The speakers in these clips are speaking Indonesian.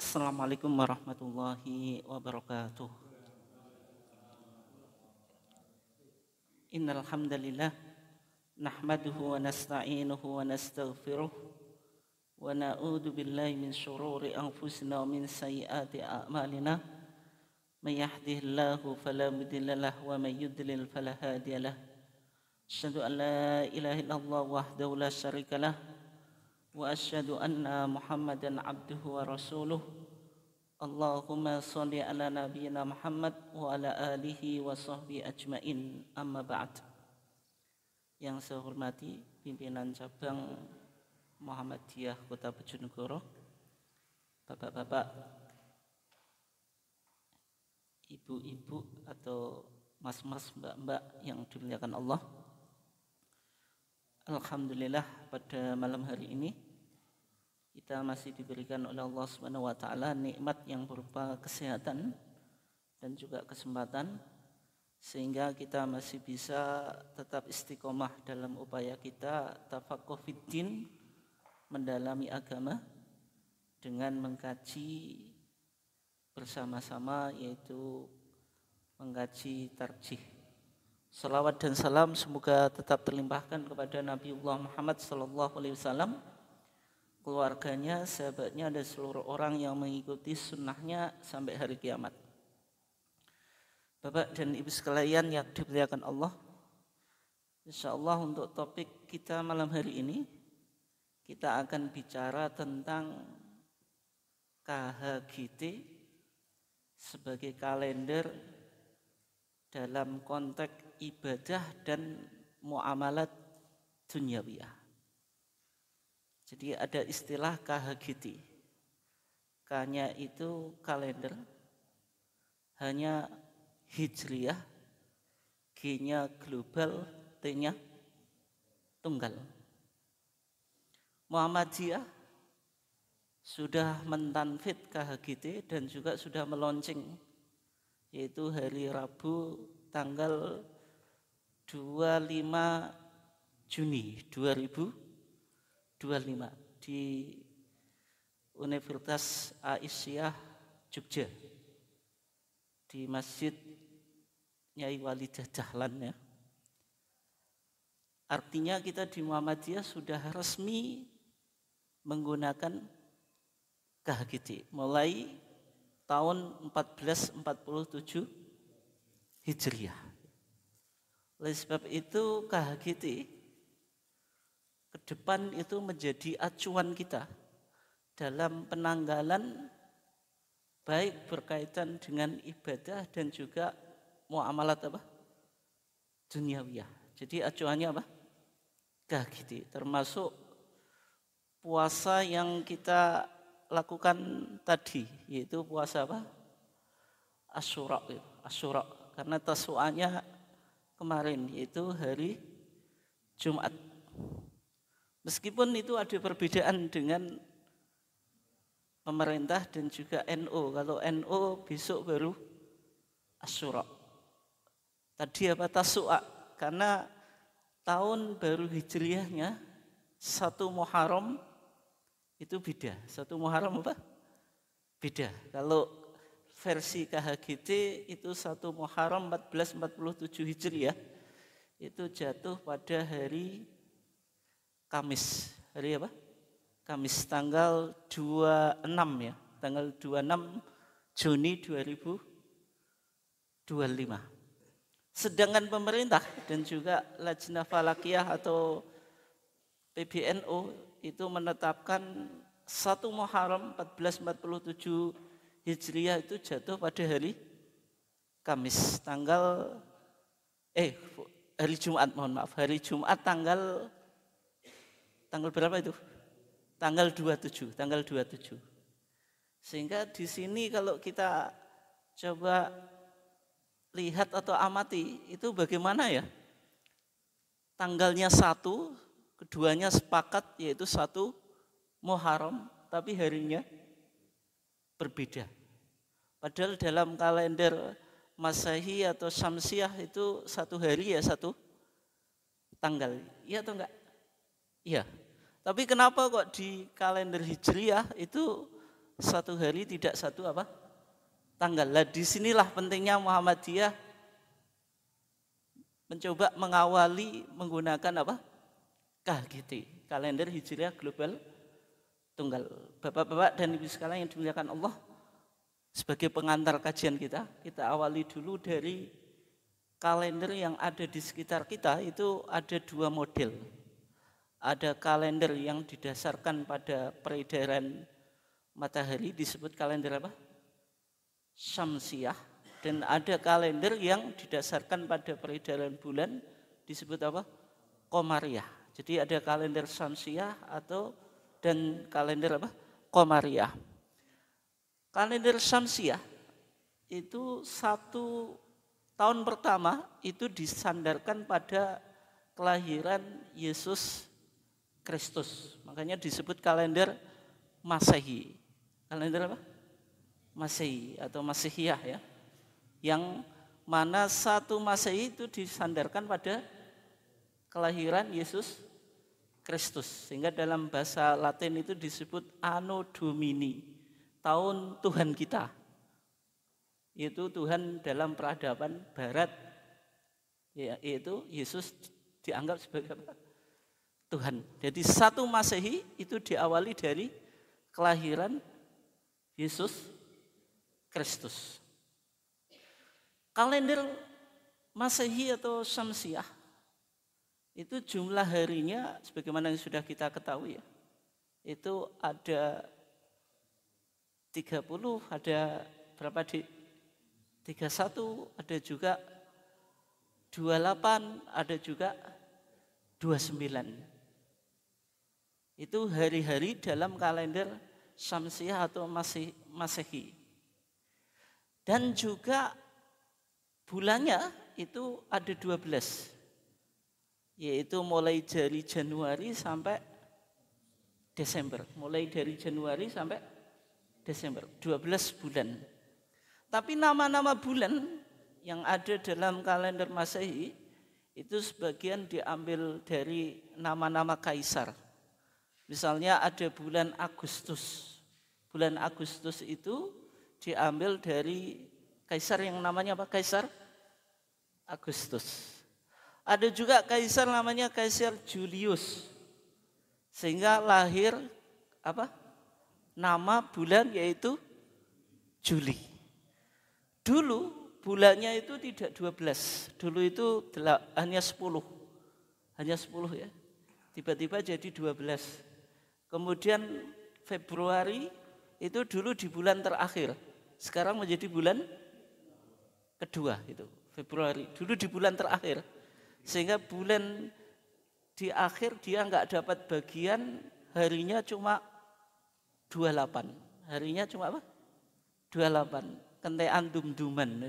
Assalamualaikum warahmatullahi wabarakatuh. Innal hamdalillah nahmaduhu wa nasta'inuhu wa nastaghfiruh wa na'udzu billahi min shururi anfusina wa min sayyiati a'malina. May yahdihillahu fala mudilla lahu wa may yudlil fala hadiyalah. Asyhadu an la ilaha illallah wahdahu la syarikalah wa asyhadu anna Muhammadan abduhu wa rasuluh. Allahumma sholli ala nabiyyina Muhammad wa ala alihi wa sahbihi ajmain. Amma ba'd. Yang saya hormati pimpinan cabang Muhammadiyah Kota Bojonegoro, bapak-bapak, ibu-ibu atau mas-mas, mbak-mbak yang dimuliakan Allah. Alhamdulillah pada malam hari ini kita masih diberikan oleh Allah Subhanahu wa taala nikmat yang berupa kesehatan dan juga kesempatan sehingga kita masih bisa tetap istiqomah dalam upaya kita tafaqquh fiddin, mendalami agama dengan mengkaji bersama-sama, yaitu mengkaji tarjih. Salawat dan salam semoga tetap terlimpahkan kepada Nabiullah Muhammad SAW, keluarganya, sahabatnya, dan seluruh orang yang mengikuti sunnahnya sampai hari kiamat. Bapak dan ibu sekalian yang dimuliakan Allah, insyaallah untuk topik kita malam hari ini kita akan bicara tentang KHGT sebagai kalender dalam konteks ibadah dan muamalat dunyawiyah. Jadi ada istilah KHGT. K-nya itu kalender, hanya hijriyah, G-nya global, T-nya tunggal. Muhammadiyah sudah mentanfid KHGT dan juga sudah meluncing, yaitu hari Rabu tanggal 25 Juni 2025 di Universitas Aisyah Jogja di Masjid Nyai Walidah Dahlan, ya. Artinya kita di Muhammadiyah sudah resmi menggunakan KHGT mulai tahun 1447 Hijriah. Oleh sebab itu KHGT ke depan itu menjadi acuan kita dalam penanggalan baik berkaitan dengan ibadah dan juga muamalat dunyawiyah. Jadi acuannya KHGT, termasuk puasa yang kita lakukan tadi, yaitu puasa Asyura, karena tasu'anya kemarin, yaitu hari Jumat. Meskipun itu ada perbedaan dengan pemerintah dan juga NU. Kalau NU besok baru Asyura. Tadi Tasu'a, karena tahun baru hijriyahnya 1 Muharram itu beda. 1 Muharram beda. Kalau versi KHGT itu 1 Muharram 1447 Hijriah itu jatuh pada hari Kamis. Hari Kamis tanggal 26, ya. Tanggal 26 Juni 2025. Sedangkan pemerintah dan juga Lajnah Falakiyah atau PBNU itu menetapkan 1 Muharram 1447 Hijriah itu jatuh pada hari Kamis hari Jumat, hari Jumat tanggal berapa itu? Tanggal 27. Sehingga di sini kalau kita coba lihat atau amati itu bagaimana, ya? Tanggalnya 1, keduanya sepakat yaitu 1 Muharram, tapi harinya berbeda. Padahal dalam kalender Masehi atau Syamsiah itu 1 hari, ya 1 tanggal. Iya atau enggak? Iya. Tapi kenapa kok di kalender Hijriah itu satu hari tidak satu apa? Tanggal. Lah disinilah pentingnya Muhammadiyah mencoba mengawali menggunakan apa? KHGT, kalender Hijriah Global Tunggal. Bapak-bapak dan ibu sekalian yang dimuliakan Allah, sebagai pengantar kajian kita awali dulu dari kalender yang ada di sekitar kita. Itu ada dua model. Ada kalender yang didasarkan pada peredaran matahari, disebut kalender apa? Syamsiah. Dan ada kalender yang didasarkan pada peredaran bulan, disebut apa? Qamariyah. Jadi ada kalender Syamsiah dan kalender apa? Qamariyah. Kalender Syamsiah itu 1 tahun pertama itu disandarkan pada kelahiran Yesus Kristus. Makanya disebut kalender Masehi. Kalender apa? Masehi atau Masihiyah ya. Yang mana 1 Masehi itu disandarkan pada kelahiran Yesus Kristus. Sehingga dalam bahasa Latin itu disebut Anno Domini, tahun Tuhan kita. Itu Tuhan dalam peradaban barat, yaitu Yesus dianggap sebagai apa? Tuhan. Jadi 1 Masehi itu diawali dari kelahiran Yesus Kristus. Kalender Masehi atau Syamsiah itu jumlah harinya sebagaimana yang sudah kita ketahui ya. Itu ada 30, ada berapa di 31, ada juga 28, ada juga 29. Itu hari-hari dalam kalender Syamsiah atau Masehi. Dan juga bulannya itu ada 12. Yaitu mulai dari Januari sampai Desember. Mulai dari Januari sampai Desember, 12 bulan. Tapi nama-nama bulan yang ada dalam kalender Masehi itu sebagian diambil dari nama-nama kaisar. Misalnya ada bulan Agustus. Bulan Agustus itu diambil dari kaisar yang namanya apa? Kaisar Agustus. Ada juga kaisar namanya Kaisar Julius. Sehingga lahir apa? Nama bulan yaitu Juli. Dulu bulannya itu tidak 12. Dulu itu hanya 10. Hanya 10 ya. Tiba-tiba jadi 12. Kemudian Februari itu dulu di bulan terakhir. Sekarang menjadi bulan kedua itu. Februari. Dulu di bulan terakhir. Sehingga bulan di akhir dia enggak dapat bagian, harinya cuma 28. Harinya cuma apa? 28. Kentean dum-duman.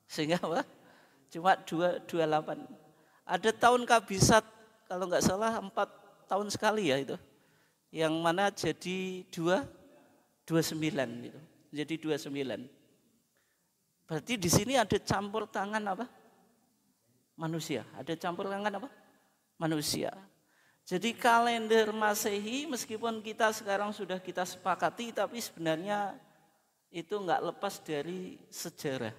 Sehingga apa? Cuma 28. Ada tahun kabisat, kalau enggak salah 4 tahun sekali ya itu. Yang mana jadi 29 gitu. Jadi 29. Berarti di sini ada campur tangan apa? Manusia. Ada campur tangan apa? Manusia. Jadi kalender Masehi meskipun kita sekarang sudah kita sepakati, tapi sebenarnya itu enggak lepas dari sejarah.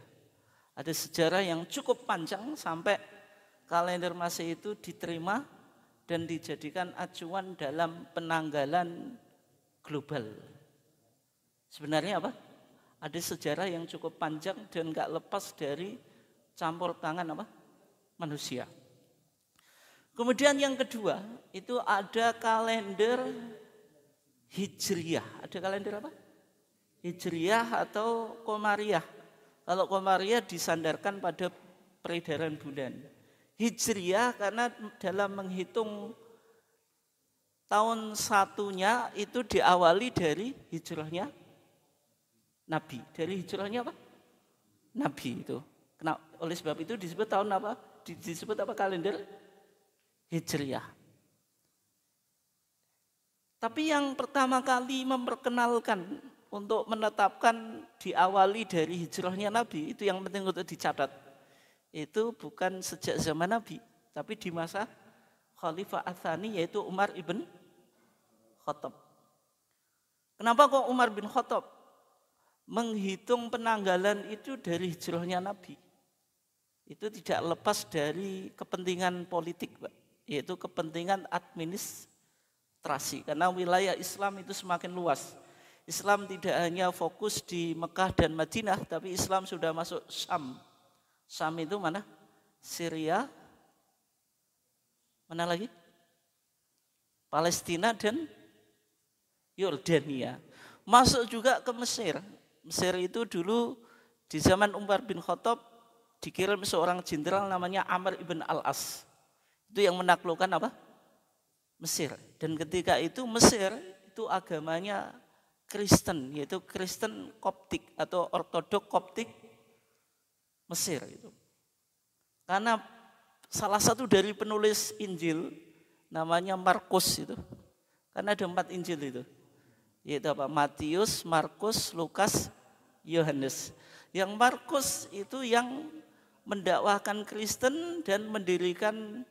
Ada sejarah yang cukup panjang sampai kalender Masehi itu diterima dan dijadikan acuan dalam penanggalan global. Sebenarnya apa? Ada sejarah yang cukup panjang dan enggak lepas dari campur tangan apa? Manusia. Kemudian yang kedua itu ada kalender Hijriyah. Ada kalender apa? Hijriyah atau Qamariyah. Kalau Qamariyah disandarkan pada peredaran bulan. Hijriyah karena dalam menghitung tahun satunya itu diawali dari hijrahnya Nabi. Dari hijrahnya apa? Nabi itu. Oleh sebab itu disebut tahun apa? Disebut apa? Kalender Hijriyah. Tapi yang pertama kali memperkenalkan untuk menetapkan diawali dari hijrahnya Nabi, itu yang penting untuk dicatat. Itu bukan sejak zaman Nabi, tapi di masa Khalifah Ats-Tsani yaitu Umar ibn Khattab. Kenapa kok Umar bin Khattab menghitung penanggalan itu dari hijrahnya Nabi? Itu tidak lepas dari kepentingan politik, Pak, yaitu kepentingan administrasi. Karena wilayah Islam itu semakin luas. Islam tidak hanya fokus di Mekah dan Madinah, tapi Islam sudah masuk Syam. Syam itu mana? Syria, mana lagi? Palestina dan Yordania. Masuk juga ke Mesir. Mesir itu dulu di zaman Umar bin Khattab dikirim seorang jenderal namanya Amr ibn al-As. Itu yang menaklukkan apa? Mesir. Dan ketika itu Mesir itu agamanya Kristen, yaitu Kristen Koptik atau Ortodok Koptik Mesir itu. Karena salah satu dari penulis Injil namanya Markus itu. Karena ada 4 Injil itu. Yaitu apa? Matius, Markus, Lukas, Yohanes. Yang Markus itu yang mendakwahkan Kristen dan mendirikan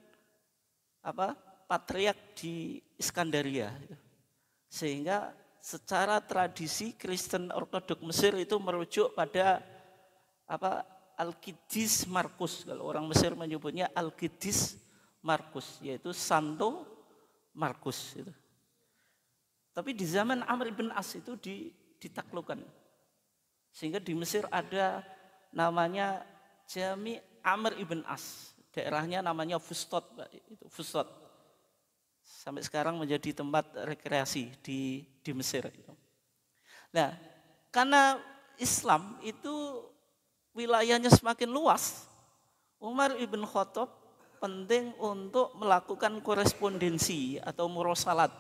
patriark di Iskandaria. Sehingga secara tradisi Kristen Ortodok Mesir itu merujuk pada Al-Qidis Markus. Kalau orang Mesir menyebutnya Al-Qidis Markus, yaitu Santo Markus itu. Tapi di zaman Amr ibn As itu ditaklukkan. Sehingga di Mesir ada namanya Jami Amr ibn As. Daerahnya namanya Fustot, itu Fustot. Sampai sekarang menjadi tempat rekreasi di Mesir. Nah, karena Islam itu wilayahnya semakin luas, Umar ibn Khattab penting untuk melakukan korespondensi atau murosalat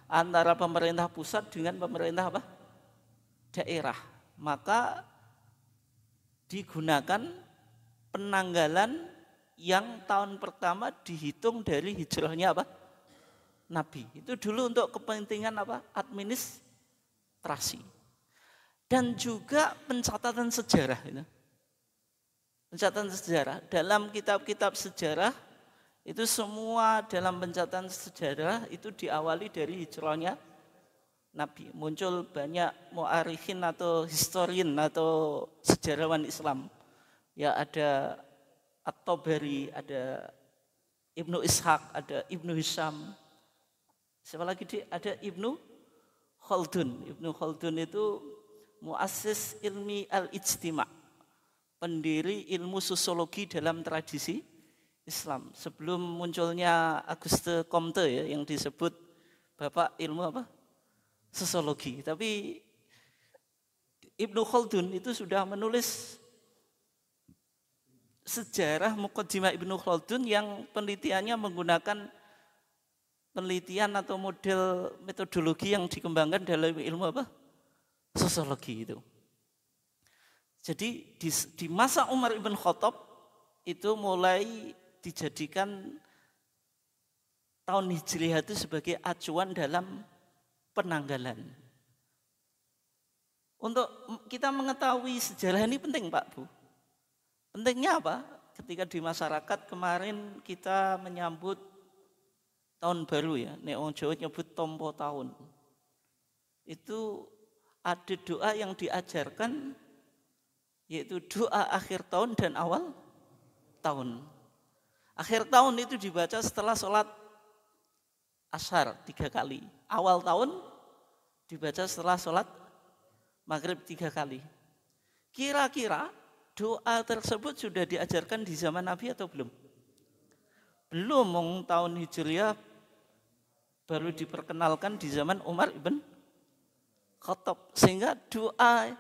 antara pemerintah pusat dengan pemerintah daerah. Maka digunakan penanggalan yang tahun pertama dihitung dari hijrahnya Nabi. Itu dulu untuk kepentingan administrasi. Dan juga pencatatan sejarah. Pencatatan sejarah. Dalam kitab-kitab sejarah, itu semua dalam pencatatan sejarah itu diawali dari hijrahnya Nabi. Muncul banyak mu'arikhin atau historian atau sejarawan Islam. Ya ada At-Tabari, ada Ibnu Ishaq, ada Ibnu Hisham. Siapa lagi? Ada Ibnu Khaldun. Ibnu Khaldun itu muassis ilmi al-ijtima', pendiri ilmu sosiologi dalam tradisi Islam. Sebelum munculnya Auguste Comte ya, yang disebut bapak ilmu sosiologi. Tapi Ibnu Khaldun itu sudah menulis sejarah Muqaddimah Ibnu Khaldun yang penelitiannya menggunakan penelitian atau model metodologi yang dikembangkan dalam ilmu sosiologi itu. Jadi di masa Umar ibn Khattab itu mulai dijadikan tahun Hijriah itu sebagai acuan dalam penanggalan. Untuk kita mengetahui sejarah ini penting Pak Bu. Pentingnya apa? Ketika di masyarakat kemarin kita menyambut tahun baru ya, nek wong Jawa nyebut tompo tahun. Itu ada doa yang diajarkan, yaitu doa akhir tahun dan awal tahun. Akhir tahun itu dibaca setelah sholat Ashar 3 kali. Awal tahun dibaca setelah sholat Maghrib 3 kali. Kira-kira doa tersebut sudah diajarkan di zaman Nabi atau belum? Belum, tahun Hijriah baru diperkenalkan di zaman Umar ibn Khattab. Sehingga doa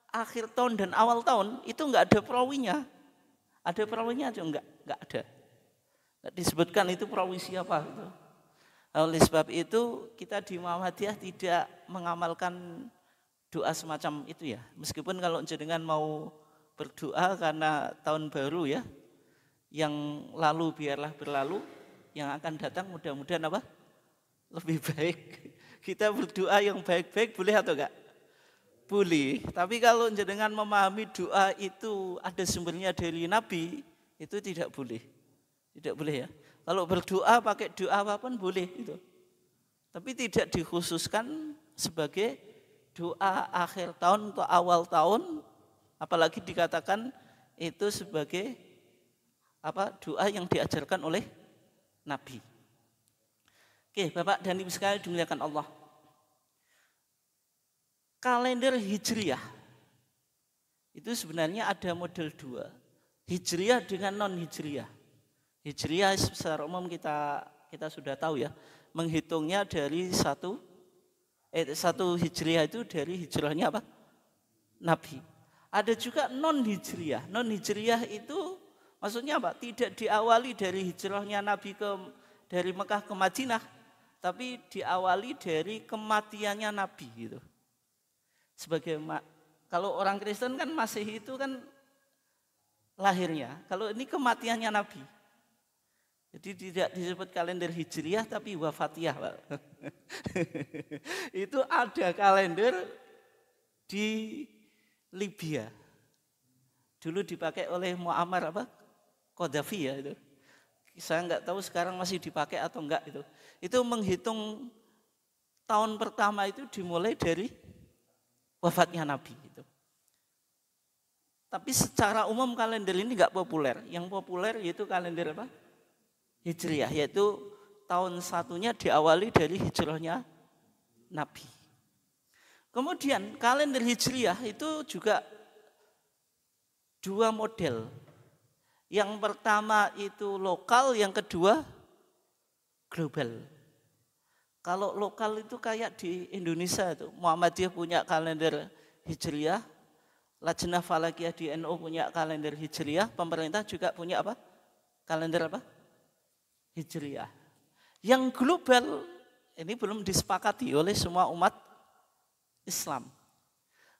akhir tahun dan awal tahun itu enggak ada perawinya. Ada perawinya aja enggak ada. Enggak disebutkan itu perawi siapa gitu. Oleh sebab itu kita di Muhammadiyah tidak mengamalkan doa semacam itu ya. Meskipun kalau jenengan mau berdoa karena tahun baru ya, yang lalu biarlah berlalu, yang akan datang mudah-mudahan lebih baik. Kita berdoa yang baik-baik boleh atau enggak? Boleh. Tapi kalau jenengan memahami doa itu ada sumbernya dari Nabi, itu tidak boleh. Tidak boleh ya. Kalau berdoa pakai doa apapun boleh itu. Tapi tidak dikhususkan sebagai doa akhir tahun atau awal tahun, apalagi dikatakan itu sebagai doa yang diajarkan oleh Nabi. Oke, Bapak dan Ibu sekalian dimuliakan Allah. Kalender Hijriyah itu sebenarnya ada model dua, Hijriyah dengan non-Hijriyah. Hijriyah secara umum kita sudah tahu ya, menghitungnya dari satu Hijriyah itu dari hijrahnya Nabi. Ada juga non-Hijriyah. Non-Hijriyah itu maksudnya tidak diawali dari hijrahnya Nabi dari Mekah ke Madinah, tapi diawali dari kematiannya Nabi gitu. Kalau orang Kristen kan Masehi itu kan lahirnya, kalau ini kematiannya Nabi. Jadi tidak disebut kalender Hijriyah tapi wafatiyah, Pak. Itu ada kalender di Libya. Dulu dipakai oleh Muammar Qaddafi ya itu. Saya enggak tahu sekarang masih dipakai atau enggak itu. Itu menghitung tahun pertama itu dimulai dari wafatnya Nabi itu. Tapi secara umum kalender ini enggak populer. Yang populer yaitu kalender Hijriyah, yaitu tahun satunya diawali dari hijrahnya Nabi. Kemudian kalender Hijriyah itu juga dua model. Yang pertama itu lokal, yang kedua global. Kalau lokal itu kayak di Indonesia itu, Muhammadiyah punya kalender Hijriyah, Lajnah Falakiyah di NU punya kalender Hijriyah, pemerintah juga punya kalender Hijriyah. Yang global ini belum disepakati oleh semua umat Islam.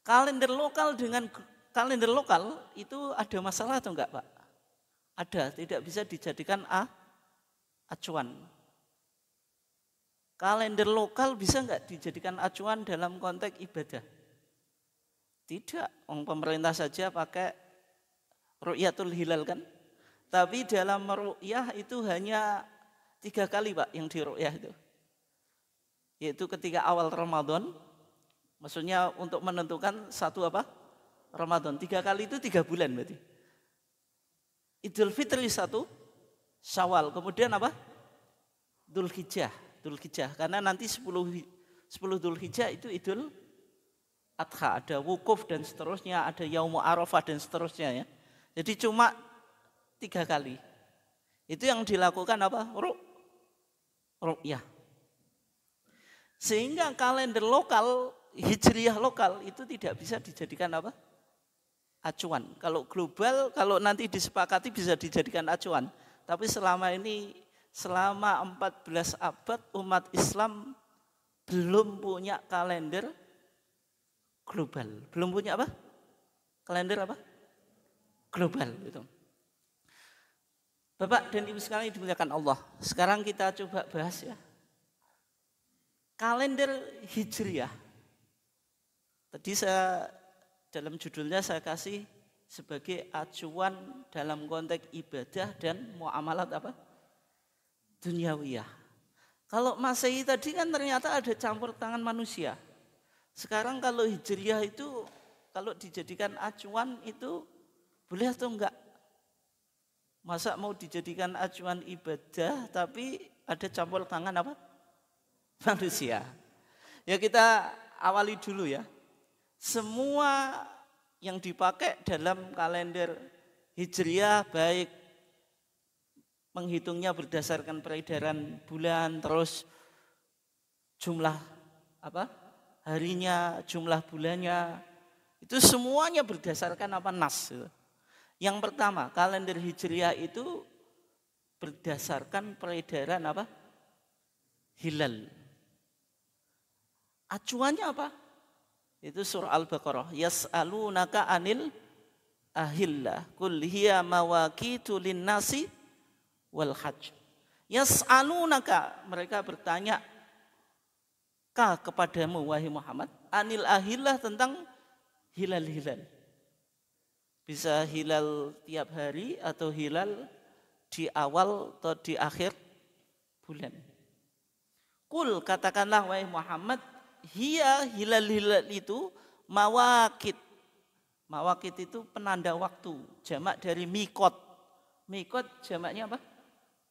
Kalender lokal dengan kalender lokal itu ada masalah atau enggak, Pak? Ada, tidak bisa dijadikan acuan. Kalender lokal bisa enggak dijadikan acuan dalam konteks ibadah? Tidak, pemerintah saja pakai Ru'yatul Hilal kan? Tapi dalam ru'yah itu hanya 3 kali Pak yang di ru'yah itu. Yaitu ketika awal Ramadan, maksudnya untuk menentukan satu Ramadan. 3 kali itu 3 bulan berarti. Idul Fitri 1, Syawal, kemudian Dzulhijjah. Karena nanti 10 Dzulhijjah itu Idul Adha, ada wukuf dan seterusnya, ada Yaumul Arafah dan seterusnya ya. Jadi cuma 3 kali. Itu yang dilakukan ru'yah. Sehingga kalender lokal, Hijriyah lokal itu tidak bisa dijadikan acuan. Kalau global, kalau nanti disepakati bisa dijadikan acuan. Tapi selama 14 abad umat Islam belum punya kalender global. Belum punya kalender global itu. Bapak dan Ibu sekalian dimuliakan Allah. Sekarang kita coba bahas ya. Kalender Hijriyah. Tadi dalam judulnya saya kasih sebagai acuan dalam konteks ibadah dan muamalat duniawiyah. Kalau Masehi tadi kan ternyata ada campur tangan manusia. Sekarang kalau Hijriyah itu kalau dijadikan acuan itu boleh atau enggak? Masa mau dijadikan acuan ibadah tapi ada campur tangan manusia. Ya kita awali dulu ya. Semua yang dipakai dalam kalender Hijriyah baik menghitungnya berdasarkan peredaran bulan, terus jumlah harinya, jumlah bulannya, itu semuanya berdasarkan nas. Yang pertama, kalender Hijriyah itu berdasarkan peredaran hilal. Acuannya Itu surah Al-Baqarah. Yas'alunaka anil ahillah. Qul hiya mawaqitu lin-nasi wal hajj. Yas'alunaka, mereka bertanya kepadamu wahai Muhammad, anil ahillah, tentang hilal-hilal. Bisa hilal tiap hari atau hilal di awal atau di akhir bulan. Kul, katakanlah wahai Muhammad, hilal itu mawakit. Mawakit itu penanda waktu, jamak dari mikot. Mikot jamaknya apa?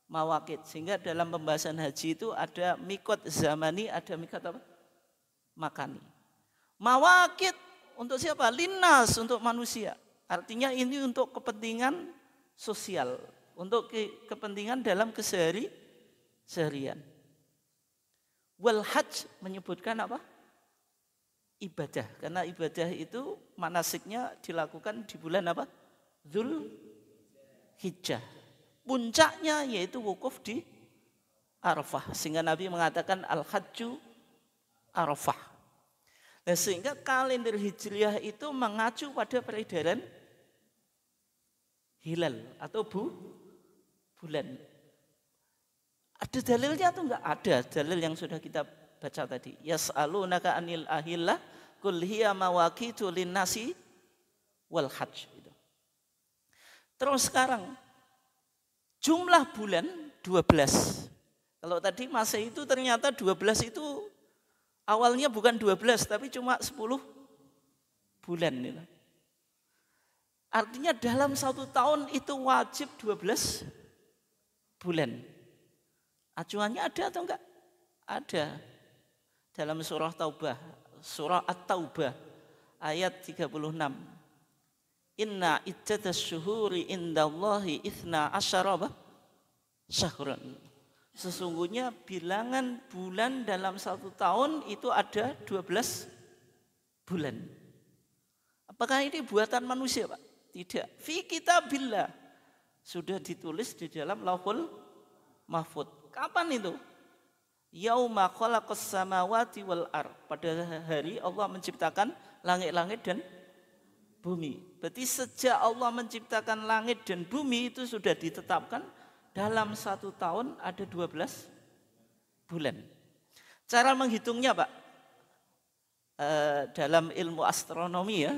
Mawakit. Sehingga dalam pembahasan haji itu ada mikot zamani, ada mikot apa? Makani. Mawakit untuk siapa? Linnas, untuk manusia. Artinya ini untuk kepentingan sosial, untuk kepentingan dalam keseharian. Wal hajj menyebutkan apa? Ibadah. Karena ibadah itu manasiknya dilakukan di bulan apa? Dzulhijjah. Puncaknya yaitu wukuf di Arafah. Sehingga Nabi mengatakan al-hajju Arafah. Nah, sehingga kalender Hijriah itu mengacu pada peredaran hilal atau bulan. Ada dalilnya atau enggak? Ada dalil yang sudah kita baca tadi. Yas'alunaka anil ahillah qul hiya mawaqitu linnasi wal hajj. Terus sekarang jumlah bulan 12. Kalau tadi Masehi itu ternyata 12 itu awalnya bukan 12 tapi cuma 10 bulan. Artinya dalam 1 tahun itu wajib 12 bulan. Acuannya ada atau enggak? Ada. Dalam surah Taubah, surah At-Taubah ayat 36. Inna iddatas syuhuri indallahi ithna asyara syahran. Sesungguhnya bilangan bulan dalam 1 tahun itu ada 12 bulan. Apakah ini buatan manusia, Pak? Tidak. Fi kitabillah. Sudah ditulis di dalam Lauhul Mahfuz. Kapan itu? Yauma khalaqas samawati wal ard. Pada hari Allah menciptakan langit-langit dan bumi. Berarti sejak Allah menciptakan langit dan bumi itu sudah ditetapkan dalam 1 tahun ada 12 bulan. Cara menghitungnya, Pak, dalam ilmu astronomi ya.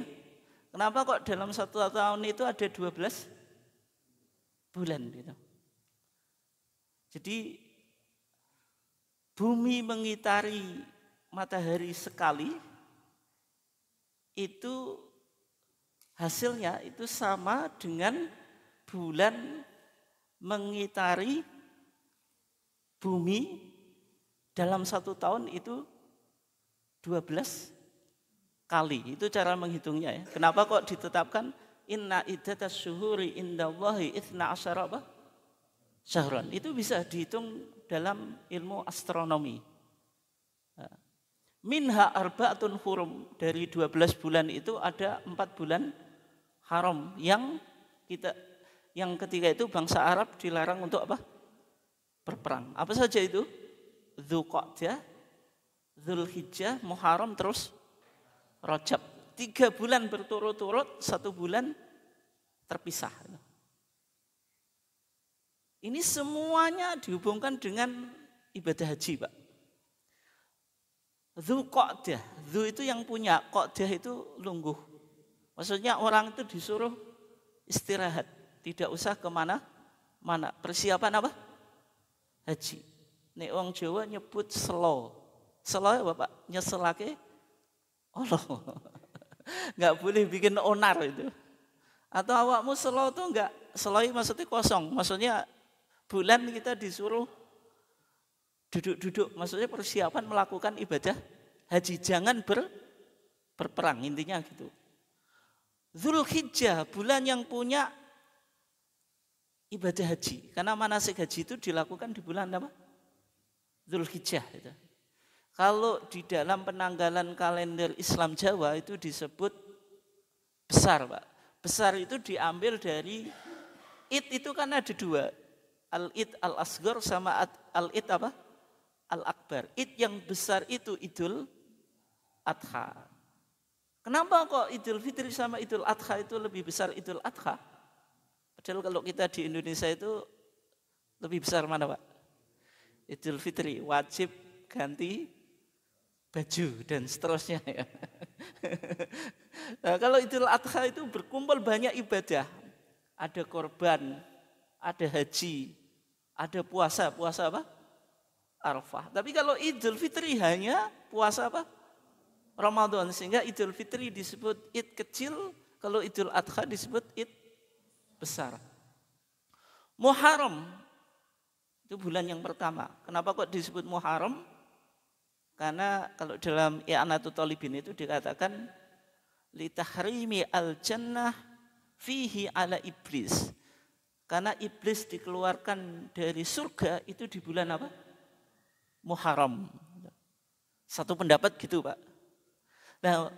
Kenapa kok dalam 1 tahun itu ada 12 bulan gitu. Jadi bumi mengitari matahari sekali itu hasilnya itu sama dengan bulan mengitari bumi dalam 1 tahun itu 12 kali. Itu cara menghitungnya ya. Kenapa kok ditetapkan inna iddatas syuhuri indallahi ithna asyara syahran. Itu bisa dihitung dalam ilmu astronomi. Minha arba'atun hurum. Dari 12 bulan itu ada 4 bulan haram yang ketika itu bangsa Arab dilarang untuk apa? Berperang. Apa saja itu? Dzulqa'dah, Dzulhijjah, Muharram, terus Rajab. 3 bulan berturut-turut, 1 bulan terpisah. Ini semuanya dihubungkan dengan ibadah haji, Pak. Dzulqa'dah, Dzu itu yang punya, Qa'dah itu lungguh. Maksudnya orang itu disuruh istirahat, tidak usah kemana-mana. Persiapan apa? Haji. Nek wong Jawa nyebut selo. Selo apa, Pak? Nyeselake Allah. Enggak boleh bikin onar itu. Atau awakmu selo itu enggak, seloi maksudnya kosong. Maksudnya bulan kita disuruh duduk-duduk. Maksudnya persiapan melakukan ibadah haji. Jangan berperang, intinya gitu. Dzulhijjah, bulan yang punya ibadah haji. Karena manasik haji itu dilakukan di bulan apa? Dzulhijjah. Gitu. Kalau di dalam penanggalan kalender Islam Jawa itu disebut besar, Pak. Besar itu diambil dari Id itu kan ada 2. Al-Id al-Asghar sama Al-Id apa? Al-Akbar. Id yang besar itu Idul Adha. Kenapa kok Idul Fitri sama Idul Adha itu lebih besar Idul Adha? Padahal kalau kita di Indonesia itu lebih besar mana, Pak? Idul Fitri wajib ganti baju dan seterusnya ya. Nah, kalau Idul Adha itu berkumpul banyak ibadah. Ada korban, ada haji, ada puasa apa? Arafah. Tapi kalau Idul Fitri hanya puasa apa? Ramadan. Sehingga Idul Fitri disebut Id kecil, kalau Idul Adha disebut Id besar. Muharram itu bulan yang pertama. Kenapa kok disebut Muharram? Karena kalau dalam I'anatul Talibin itu dikatakan li tahrimi al-jannah fihi ala iblis. Karena iblis dikeluarkan dari surga itu di bulan apa? Muharram. Satu pendapat gitu, Pak. Nah,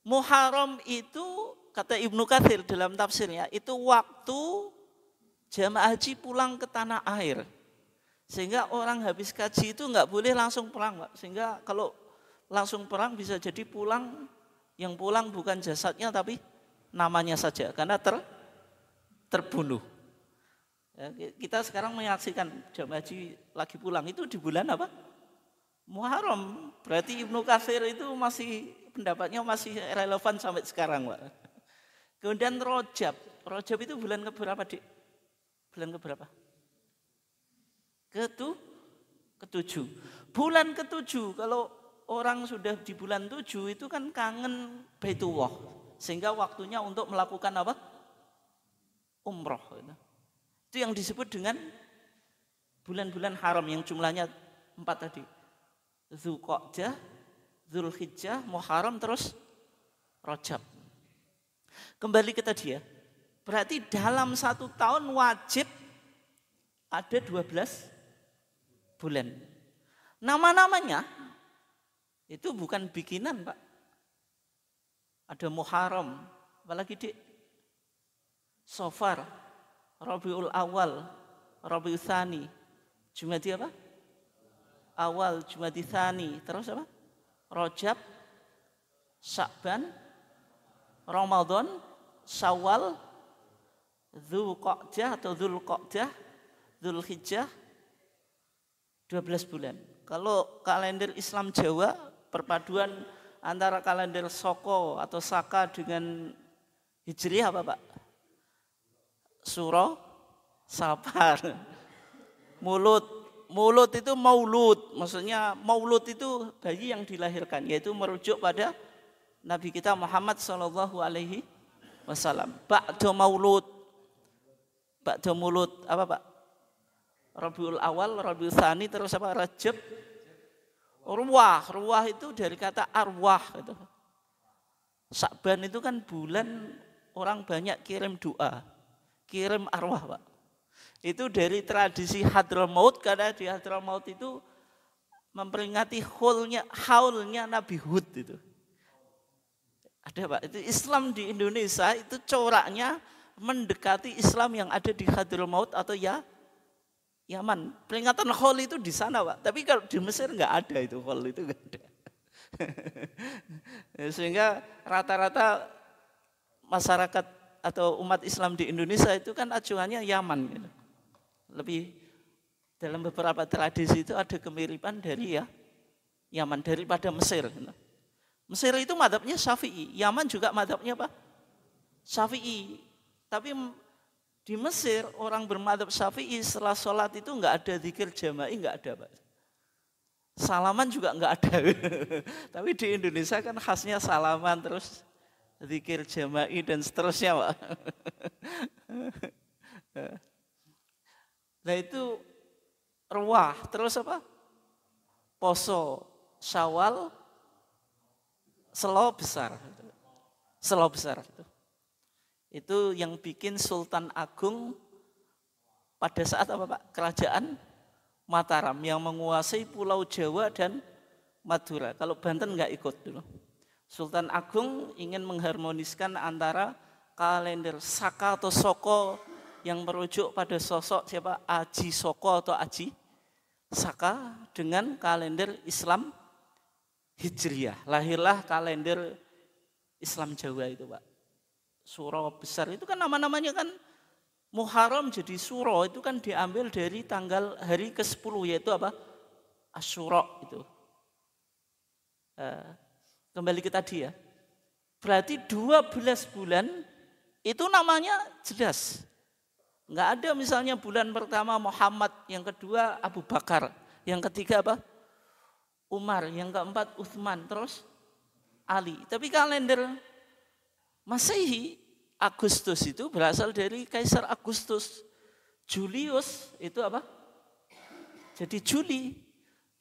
Muharram itu kata Ibnu Katsir dalam tafsirnya itu waktu jamaah haji pulang ke tanah air. Sehingga orang habis kaji itu nggak boleh langsung pulang, Pak. Sehingga kalau langsung pulang bisa jadi pulang, yang pulang bukan jasadnya tapi namanya saja karena terbunuh. Ya, kita sekarang menyaksikan jamaah haji lagi pulang itu di bulan apa? Muharram. Berarti Ibnu Katsir itu masih pendapatnya masih relevan sampai sekarang, Pak. Kemudian Rajab. Rajab itu bulan keberapa, Dik? Bulan keberapa? Ketujuh. Bulan ketujuh, kalau orang sudah di bulan 7 itu kan kangen Baitullah. Sehingga waktunya untuk melakukan apa? Umroh. Itu yang disebut dengan bulan-bulan haram yang jumlahnya 4 tadi. Dzulqa'dah, Dzulhijjah, Muharram, terus Rajab. Kembali ke tadi ya. Berarti dalam 1 tahun wajib ada 12 bulan. Nama-namanya itu bukan bikinan, Pak. Ada Muharram, apalagi di Safar, Rabiul Awal, Rabiul Tsani, Jumadi apa? Awal, Jumadi Tsani, terus apa? Rajab, Sya'ban, Ramadan, Syawal, Dzulqa'dah atau Dzulqa'dah, Dzulhijjah, 12 bulan. Kalau kalender Islam Jawa, perpaduan antara kalender Soko atau Saka dengan Hijriah apa, Pak? Suro, Safar. Mulut itu maulud, maksudnya maulud itu bayi yang dilahirkan, yaitu merujuk pada Nabi kita Muhammad sallallahu alaihi wasallam. Ba'da maulud apa, Pak? Rabiul Awal, Rabiul Tsani, terus apa? Rajab. Ruwah itu dari kata arwah gitu. Sya'ban itu kan bulan orang banyak kirim doa, kirim arwah, Pak. Itu dari tradisi Hadramaut, karena di Hadramaut itu memperingati haulnya Nabi Hud itu. Ada, Pak, itu Islam di Indonesia itu coraknya mendekati Islam yang ada di Hadramaut atau Yaman. Peringatan haul itu di sana, Pak. Tapi kalau di Mesir nggak ada itu, haul itu nggak ada. Sehingga rata-rata masyarakat atau umat Islam di Indonesia itu kan acuannya Yaman gitu. Lebih dalam beberapa tradisi itu ada kemiripan dari Yaman daripada Mesir. Mesir itu madhabnya Syafi'i, Yaman juga madhabnya apa? Syafi'i. Tapi di Mesir orang bermadhab Syafi'i setelah sholat itu nggak ada zikir jama'i, nggak ada, Pak. Salaman juga nggak ada. Tapi di Indonesia kan khasnya salaman terus zikir jama'i dan seterusnya, Pak. Nah itu ruwah, terus apa? Poso, Syawal, Selo besar. Itu yang bikin Sultan Agung pada saat apa, Pak? Kerajaan Mataram yang menguasai Pulau Jawa dan Madura. Kalau Banten nggak ikut dulu. Sultan Agung ingin mengharmoniskan antara kalender Saka atau Soko yang merujuk pada sosok siapa? Aji Soko atau Aji Saka dengan kalender Islam Hijriah. Lahirlah kalender Islam Jawa itu, Pak. Suro besar itu kan nama-namanya kan Muharram jadi Suro itu kan diambil dari tanggal hari ke-10 yaitu apa? Asyura itu. Kembali ke tadi ya. Berarti 12 bulan itu namanya jelas. Enggak ada misalnya bulan pertama Muhammad, yang kedua Abu Bakar, yang ketiga apa? Umar, yang keempat Utsman, terus Ali. Tapi kalender Masehi Agustus itu berasal dari Kaisar Agustus. Julius itu apa? Jadi Juli.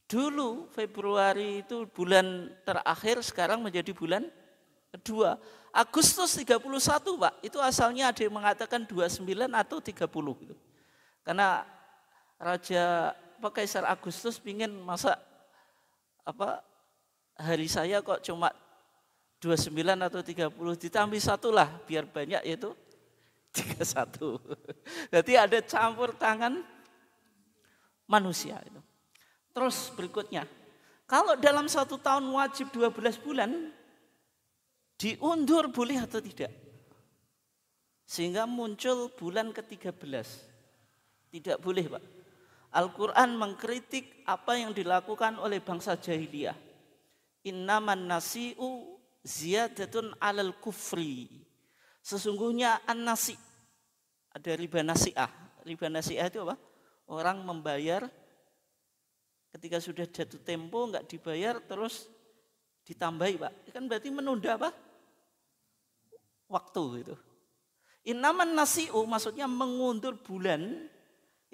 Dulu Februari itu bulan terakhir, sekarang menjadi bulan kedua. Agustus 31 Pak, itu asalnya ada yang mengatakan 29 atau 30 gitu. Karena Kaisar Agustus pingin masa hari saya kok cuma 29 atau 30, ditambah satu lah biar banyak, yaitu 31. Jadi ada campur tangan manusia itu. Terus berikutnya, kalau dalam 1 tahun wajib 12 bulan, diundur boleh atau tidak? Sehingga muncul bulan ke-13. Tidak boleh Pak. Al-Quran mengkritik apa yang dilakukan oleh bangsa jahiliyah. Innaman nasi'u ziyadatun alal kufri. Sesungguhnya an-nasi, ada riba nasi'ah. Riba nasi'ah itu apa? Orang membayar ketika sudah jatuh tempo enggak dibayar terus ditambahi Pak. Kan berarti menunda apa? Waktu itu. Innaman nasi'u maksudnya mengundur bulan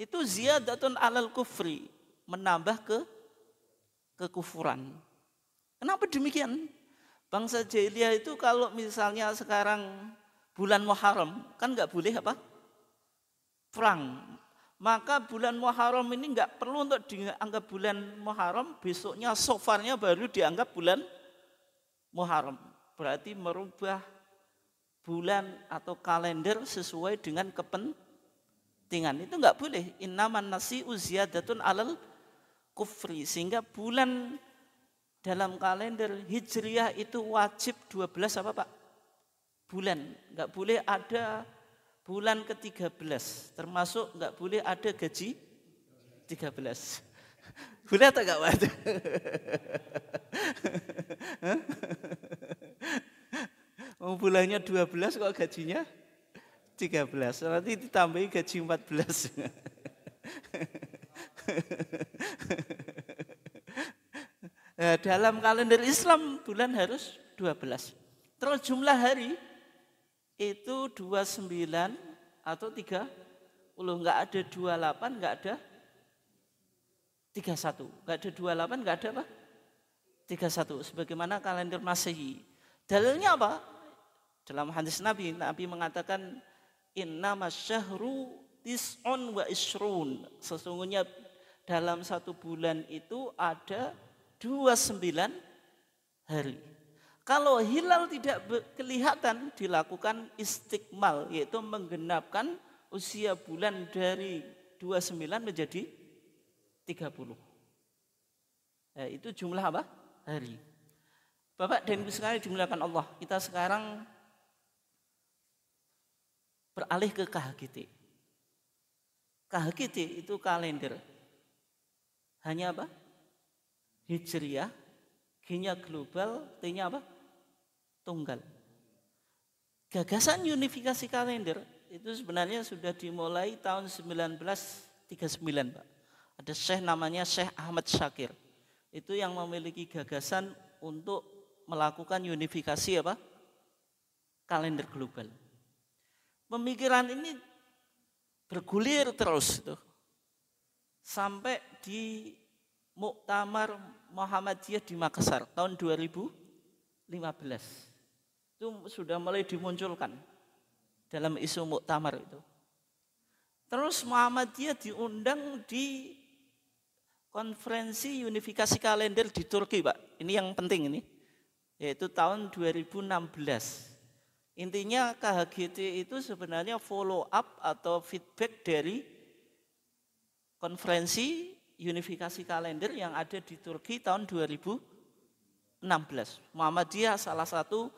itu ziyadatun alal kufri, menambah kekufuran. Kenapa demikian? Bangsa jahiliyah itu kalau misalnya sekarang bulan Muharram kan enggak boleh apa? Perang. Maka bulan Muharram ini enggak perlu untuk dianggap bulan Muharram, besoknya sofarnya baru dianggap bulan Muharram. Berarti merubah bulan atau kalender sesuai dengan kepentingan. Itu enggak boleh. Innaman nasi'u ziyadatun alal kufri. Sehingga bulan dalam kalender Hijriah itu wajib 12 apa Pak? Bulan. Enggak boleh ada bulan ke-13, termasuk enggak boleh ada gaji 13. Boleh atau enggak Pak? Mau bulannya 12 kok gajinya 13. Nanti ditambahi gaji 14. Nah, dalam kalender Islam bulan harus 12. Terus jumlah hari itu 29 atau 30, enggak ada 28, enggak ada 31. Enggak ada 28, enggak ada apa? 31 sebagaimana kalender Masehi. Dalilnya apa? Dalam hadis Nabi mengatakan innamas syahru tis'un wa isrun. Sesungguhnya dalam 1 bulan itu ada 29 hari. Kalau hilal tidak kelihatan, dilakukan istikmal, yaitu menggenapkan usia bulan dari 29 menjadi 30. Nah, itu jumlah apa? Hari. Bapak dan Ibu sekalian dimuliakan Allah, kita sekarang beralih ke KHGT. KHGT itu kalender. Hanya apa? Hijriah, G-nya global, T-nya apa? Tunggal. Gagasan unifikasi kalender itu sebenarnya sudah dimulai tahun 1939 Pak. Ada Syekh namanya Syekh Ahmad Syakir. Itu yang memiliki gagasan untuk melakukan unifikasi apa? Kalender global. Pemikiran ini bergulir terus itu. Sampai di Muktamar Muhammadiyah di Makassar tahun 2015. Itu sudah mulai dimunculkan dalam isu muktamar itu. Terus Muhammadiyah diundang di konferensi unifikasi kalender di Turki, Pak. Ini yang penting ini. Yaitu tahun 2016. Intinya KHGT itu sebenarnya follow up atau feedback dari konferensi unifikasi kalender yang ada di Turki tahun 2016. Muhammadiyah salah satu